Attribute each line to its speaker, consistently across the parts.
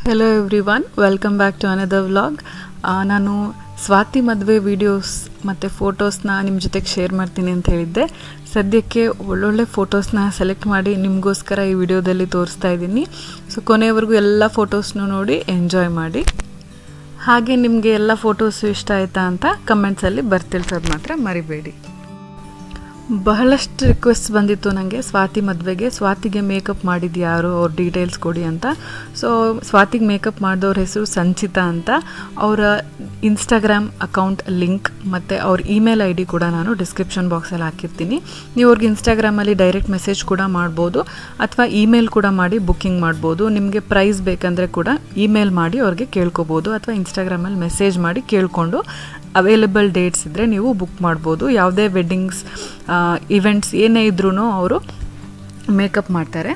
Speaker 1: Hello everyone, welcome back to another vlog. ನಾನು ಸ್ವಾತಿ ಮದುವೆ videos ಮತ್ತು ಫೋಟೋಸ್ನ ನಿಮ್ಮ ಜೊತೆಗೆ ಶೇರ್ ಮಾಡ್ತೀನಿ ಅಂತ ಹೇಳಿದ್ದೆ. ಸದ್ಯಕ್ಕೆ ಒಳ್ಳೊಳ್ಳೆ ಫೋಟೋಸ್ನ ಸೆಲೆಕ್ಟ್ ಮಾಡಿ ನಿಮಗೋಸ್ಕರ ಈ ವಿಡಿಯೋದಲ್ಲಿ ತೋರಿಸ್ತಾ ಇದ್ದೀನಿ. ಸೊ ಕೊನೆಯವರೆಗೂ ಎಲ್ಲ ಫೋಟೋಸ್ನೂ ನೋಡಿ ಎಂಜಾಯ್ ಮಾಡಿ. ಹಾಗೆ ನಿಮಗೆ ಎಲ್ಲ ಫೋಟೋಸು ಇಷ್ಟ ಆಯಿತಾ ಅಂತ ಕಮೆಂಟ್ಸಲ್ಲಿ ಬರ್ತಿಳ್ಸೋದು ಮಾತ್ರ ಮರಿಬೇಡಿ. ಬಹಳಷ್ಟು ರಿಕ್ವೆಸ್ಟ್ ಬಂದಿತ್ತು ನನಗೆ ಸ್ವಾತಿ ಮದುವೆಗೆ. ಸ್ವಾತಿಗೆ ಮೇಕಪ್ ಮಾಡಿದ್ದು ಯಾರು, ಅವ್ರ ಡೀಟೇಲ್ಸ್ ಕೊಡಿ ಅಂತ. ಸೊ ಸ್ವಾತಿಗೆ ಮೇಕಪ್ ಮಾಡಿದವ್ರ ಹೆಸರು ಸಂಚಿತಾ ಅಂತ. ಅವರ ಇನ್ಸ್ಟಾಗ್ರಾಮ್ ಅಕೌಂಟ್ ಲಿಂಕ್ ಮತ್ತು ಅವ್ರ ಇಮೇಲ್ ID ಕೂಡ ನಾನು ಡಿಸ್ಕ್ರಿಪ್ಷನ್ ಬಾಕ್ಸಲ್ಲಿ ಹಾಕಿರ್ತೀನಿ. ನೀವು ಅವ್ರಿಗೆ ಇನ್ಸ್ಟಾಗ್ರಾಮಲ್ಲಿ ಡೈರೆಕ್ಟ್ ಮೆಸೇಜ್ ಕೂಡ ಮಾಡ್ಬೋದು ಅಥವಾ ಇಮೇಲ್ ಕೂಡ ಮಾಡಿ ಬುಕ್ಕಿಂಗ್ ಮಾಡ್ಬೋದು. ನಿಮಗೆ ಪ್ರೈಸ್ ಬೇಕಂದರೆ ಕೂಡ ಇಮೇಲ್ ಮಾಡಿ ಅವ್ರಿಗೆ ಕೇಳ್ಕೊಬೋದು ಅಥವಾ ಇನ್ಸ್ಟಾಗ್ರಾಮಲ್ಲಿ ಮೆಸೇಜ್ ಮಾಡಿ ಕೇಳಿಕೊಂಡು ಅವೈಲೇಬಲ್ ಡೇಟ್ಸ್ ಇದ್ದರೆ ನೀವು ಬುಕ್ ಮಾಡ್ಬೋದು. ಯಾವುದೇ ವೆಡ್ಡಿಂಗ್ಸ್ ಇವೆಂಟ್ಸ್ ಏನೇ ಇದ್ರೂ ಅವರು ಮೇಕಪ್ ಮಾಡ್ತಾರೆ.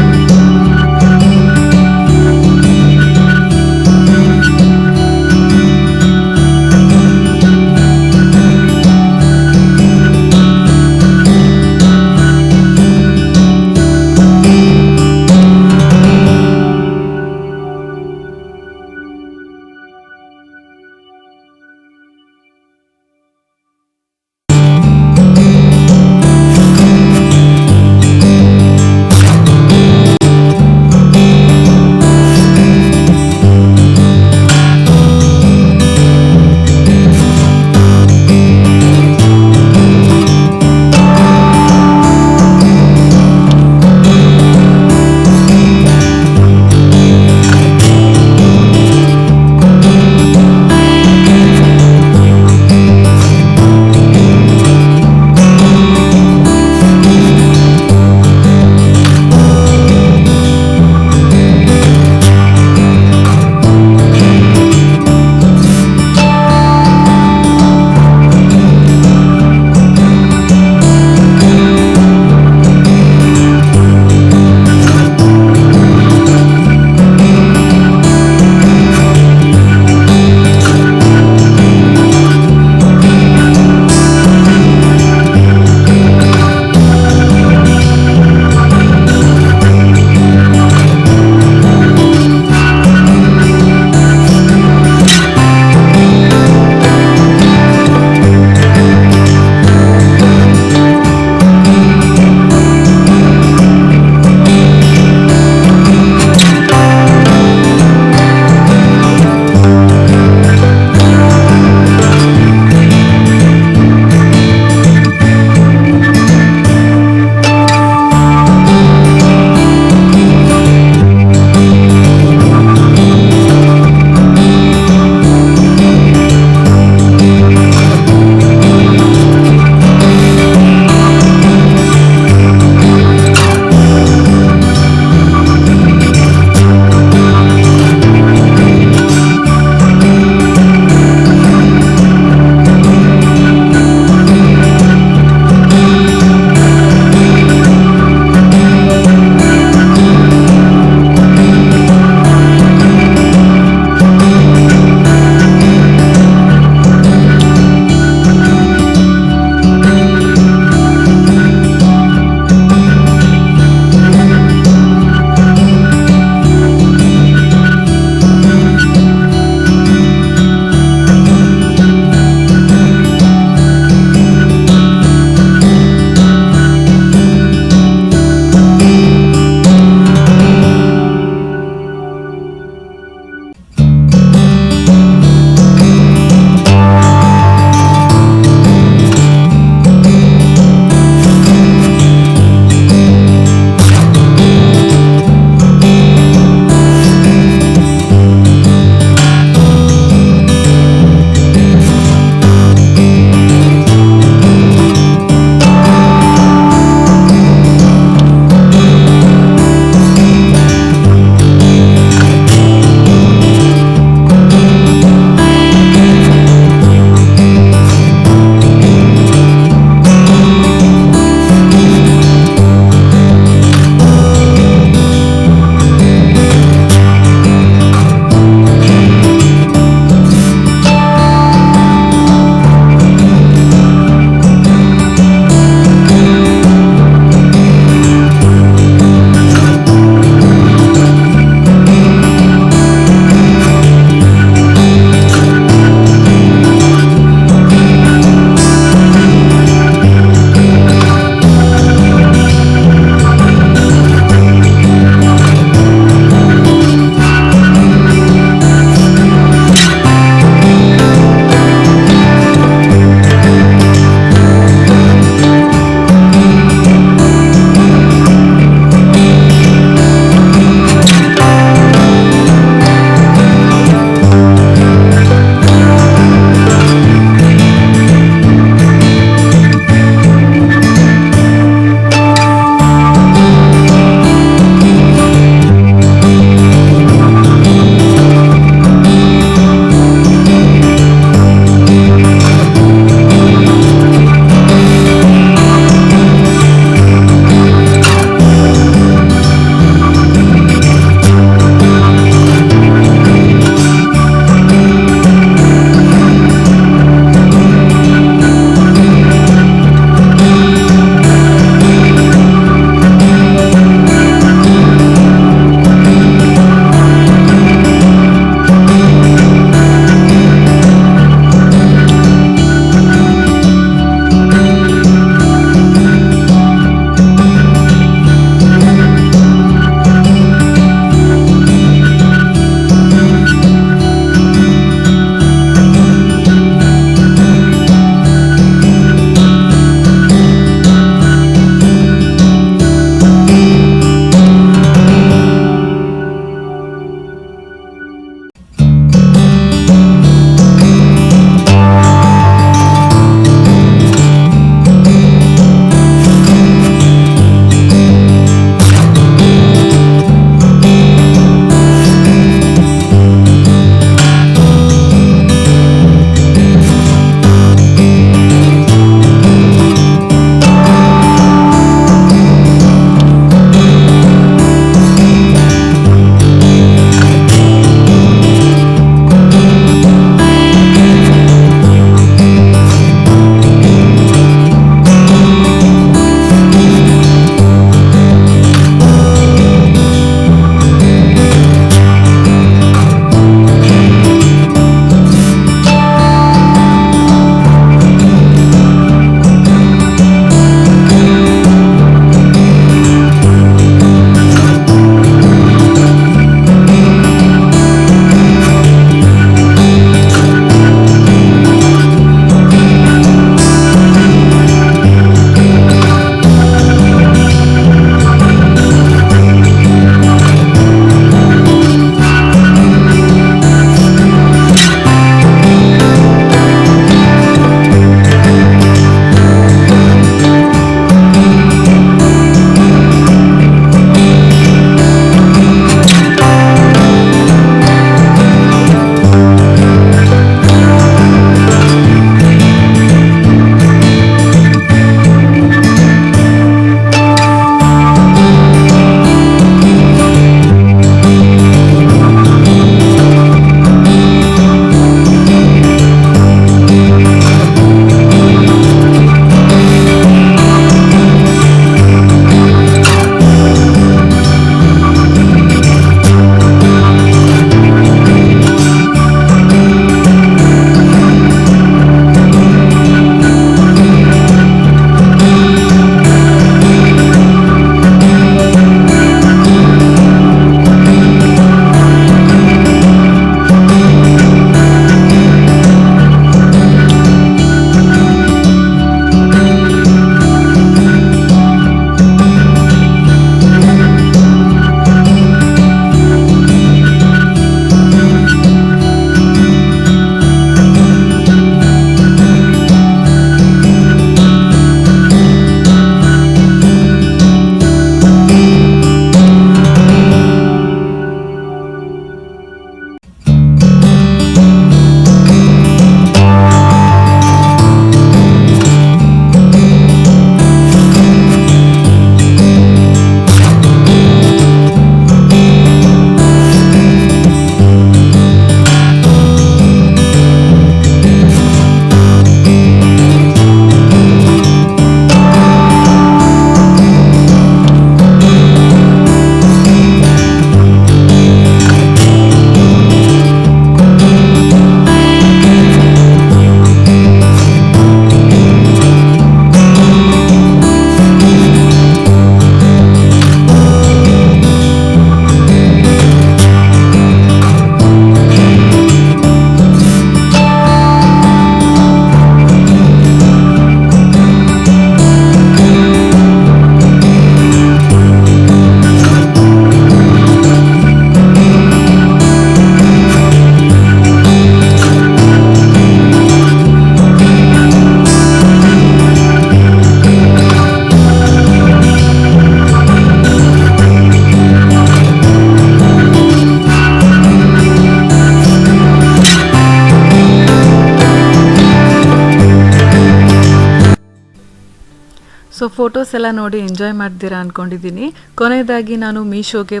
Speaker 1: ಫೋಟೋಸ್ ಎಲ್ಲ ನೋಡಿ ಎಂಜಾಯ್ ಮಾಡ್ತೀರಾ ಅಂದ್ಕೊಂಡಿದ್ದೀನಿ. ಕೊನೆಯದಾಗಿ ನಾನು ಮೀಶೋಗೆ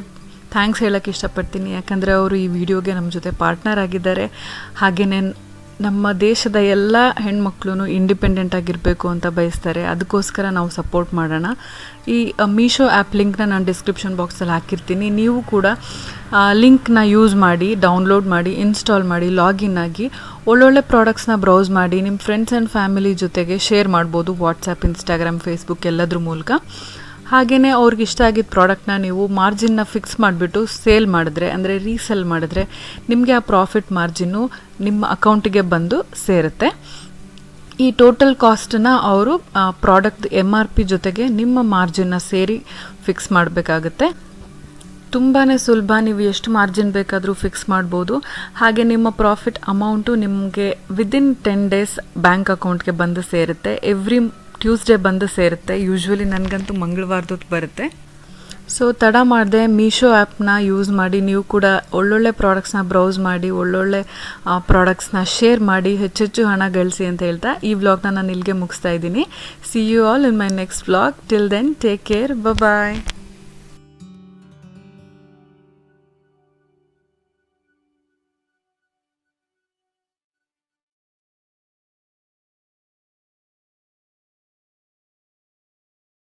Speaker 1: ಥ್ಯಾಂಕ್ಸ್ ಹೇಳೋಕ್ಕೆ ಇಷ್ಟಪಡ್ತೀನಿ. ಯಾಕಂದರೆ ಅವರು ಈ ವಿಡಿಯೋಗೆ ನಮ್ಮ ಜೊತೆ ಪಾರ್ಟ್ನರ್ ಆಗಿದ್ದಾರೆ. ಹಾಗೆಯೇ ನಮ್ಮ ದೇಶದ ಎಲ್ಲ ಹೆಣ್ಮಕ್ಳು ಇಂಡಿಪೆಂಡೆಂಟ್ ಆಗಿರಬೇಕು ಅಂತ ಬಯಸ್ತಾರೆ. ಅದಕ್ಕೋಸ್ಕರ ನಾವು ಸಪೋರ್ಟ್ ಮಾಡೋಣ. ಈ ಮೀಶೋ ಆ್ಯಪ್ ಲಿಂಕ್ನ ನಾನು ಡಿಸ್ಕ್ರಿಪ್ಷನ್ ಬಾಕ್ಸಲ್ಲಿ ಹಾಕಿರ್ತೀನಿ. ನೀವು ಕೂಡ ಲಿಂಕ್ನ ಯೂಸ್ ಮಾಡಿ, ಡೌನ್ಲೋಡ್ ಮಾಡಿ, ಇನ್ಸ್ಟಾಲ್ ಮಾಡಿ, ಲಾಗಿನ್ ಆಗಿ ಒಳ್ಳೊಳ್ಳೆ ಪ್ರಾಡಕ್ಟ್ಸ್ನ ಬ್ರೌಸ್ ಮಾಡಿ ನಿಮ್ಮ ಫ್ರೆಂಡ್ಸ್ ಆ್ಯಂಡ್ ಫ್ಯಾಮಿಲಿ ಜೊತೆಗೆ ಶೇರ್ ಮಾಡ್ಬೋದು. ವಾಟ್ಸಪ್, ಇನ್ಸ್ಟಾಗ್ರಾಮ್, ಫೇಸ್ಬುಕ್ ಎಲ್ಲದ್ರ ಮೂಲಕ. ಹಾಗೆಯೇ ಅವ್ರಿಗೆ ಇಷ್ಟ ಆಗಿದ್ದ ಪ್ರಾಡಕ್ಟ್ನ ನೀವು ಮಾರ್ಜಿನ್ನ ಫಿಕ್ಸ್ ಮಾಡಿಬಿಟ್ಟು ಸೇಲ್ ಮಾಡಿದ್ರೆ, ಅಂದರೆ ರೀಸೆಲ್ ಮಾಡಿದ್ರೆ, ನಿಮಗೆ ಆ ಪ್ರಾಫಿಟ್ ಮಾರ್ಜಿನ್ನು ನಿಮ್ಮ ಅಕೌಂಟಿಗೆ ಬಂದು ಸೇರುತ್ತೆ. ಈ ಟೋಟಲ್ ಕಾಸ್ಟನ್ನ ಅವರು ಪ್ರಾಡಕ್ಟ್ MRP ಜೊತೆಗೆ ನಿಮ್ಮ ಮಾರ್ಜಿನ್ನ ಸೇರಿ ಫಿಕ್ಸ್ ಮಾಡಬೇಕಾಗುತ್ತೆ. ತುಂಬಾ ಸುಲಭ, ನೀವು ಎಷ್ಟು ಮಾರ್ಜಿನ್ ಬೇಕಾದರೂ ಫಿಕ್ಸ್ ಮಾಡ್ಬೋದು. ಹಾಗೆ ನಿಮ್ಮ ಪ್ರಾಫಿಟ್ ಅಮೌಂಟು ನಿಮಗೆ ವಿದಿನ್ 10 ಡೇಸ್ ಬ್ಯಾಂಕ್ ಅಕೌಂಟ್ಗೆ ಬಂದು ಸೇರುತ್ತೆ. ಎವ್ರಿ ಟ್ಯೂಸ್ಡೇ ಬಂದು ಸೇರುತ್ತೆ. ಯೂಶ್ವಲಿ ನನಗಂತೂ ಮಂಗಳವಾರದೊತ್ತು ಬರುತ್ತೆ. ಸೊ ತಡ ಮಾಡದೆ ಮೀಶೋ ಆ್ಯಪ್ನ ಯೂಸ್ ಮಾಡಿ ನೀವು ಕೂಡ ಒಳ್ಳೊಳ್ಳೆ ಪ್ರಾಡಕ್ಟ್ಸ್ನ ಬ್ರೌಸ್ ಮಾಡಿ, ಒಳ್ಳೊಳ್ಳೆ ಪ್ರಾಡಕ್ಟ್ಸ್ನ ಶೇರ್ ಮಾಡಿ, ಹೆಚ್ಚೆಚ್ಚು ಹಣ ಗಳಿಸಿ ಅಂತ ಹೇಳ್ತಾ ಈ ವ್ಲಾಗ್ನ ನಾನು ಇಲ್ಲಿಗೆ ಮುಗಿಸ್ತಾ ಇದ್ದೀನಿ. See you all in my next vlog. Till then take care, bye.